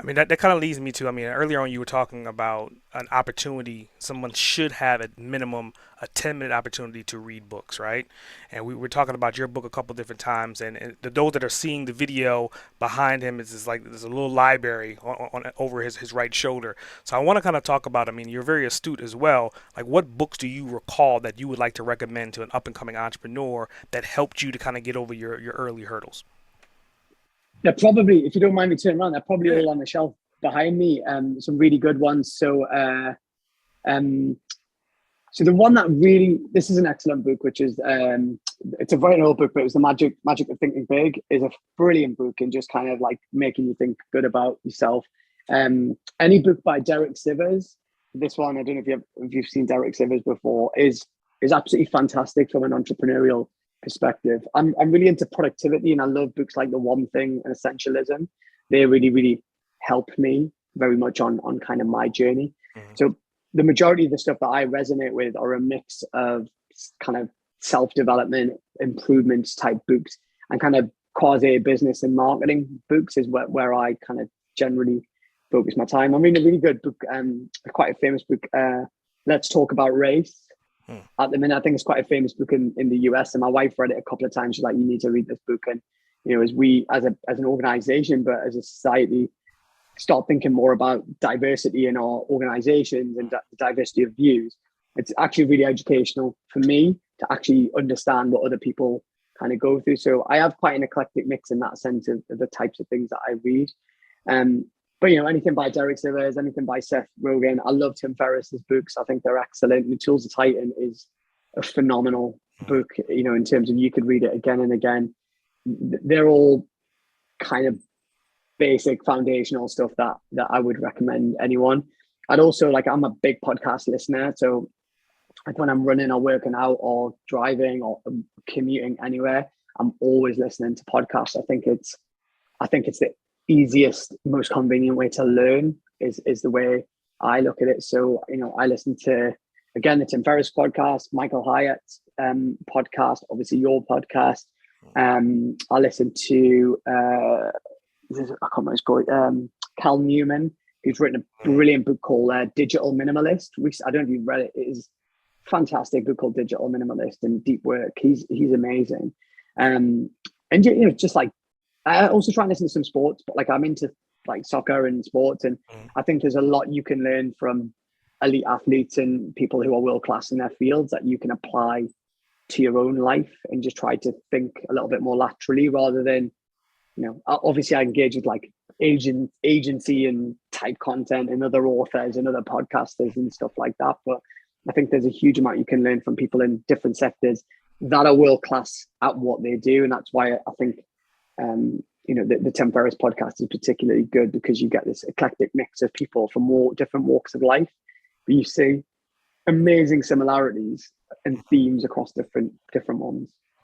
I mean, that kind of leads me to, I mean, earlier on you were talking about an opportunity. Someone should have at minimum a 10-minute opportunity to read books, right? And we were talking about your book a couple different times, and those that are seeing the video behind him is like there's a little library over his right shoulder. So I want to kind of talk about, I mean, you're very astute as well. Like, what books do you recall that you would like to recommend to an up and coming entrepreneur that helped you to kind of get over your early hurdles? They're probably, if you don't mind me turning around, they're probably Yeah. all on the shelf behind me. Some really good ones. Um, so the one that really, this is an excellent book, which is it's a very old book, but it was the Magic of Thinking Big. Is a brilliant book and just kind of like making you think good about yourself. Any book by Derek Sivers. This one, I don't know if you've seen Derek Sivers before, is absolutely fantastic from an entrepreneurial perspective. I'm really into productivity, and I love books like The One Thing and Essentialism. They really help me very much on kind of my journey. Mhm. So the majority of the stuff that I resonate with are a mix of kind of self-development, improvements type books, and kind of quasi business and marketing books is where I kind of generally focus my time. I'm reading a really good book, quite a famous book, Let's Talk About Race. Hmm. At the minute, I think it's quite a famous book in the US, and my wife read it a couple of times. She's like, "You need to read this book." And as we as an organization, but as a society, start thinking more about diversity in our organizations and diversity of views, it's actually really educational for me to actually understand what other people kind of go through. So I have quite an eclectic mix in that sense of the types of things that I read. But anything by Derek Sivers, anything by Seth Rogen. I love Tim Ferriss's books. I think they're excellent. The Tools of Titan is a phenomenal book, in terms of you could read it again and again. They're all kind of basic foundational stuff that I would recommend anyone. I'd also I'm a big podcast listener. So like when I'm running or working out or driving or commuting anywhere, I'm always listening to podcasts. I think it's the easiest, most convenient way to learn is the way I look at it. So, I listen to, again, the Tim Ferriss podcast, Michael Hyatt's podcast, obviously your podcast. I listen to, I can't remember his called, Cal Newman, who's written a brilliant book called Digital Minimalist. I don't know if you've read it. It is a fantastic book called Digital Minimalist and deep work. He's amazing. And just like, I also try and listen to some sports, but like I'm into like soccer and sports, and Mhm. I think there's a lot you can learn from elite athletes and people who are world class in their fields that you can apply to your own life and just try to think a little bit more laterally rather than, obviously I engage with like agency and type content and other authors and other podcasters and stuff like that. But I think there's a huge amount you can learn from people in different sectors that are world class at what they do, and that's why I think the Tim Ferriss podcast is particularly good because you get this eclectic mix of people from all different walks of life, but you see amazing similarities and themes across different ones.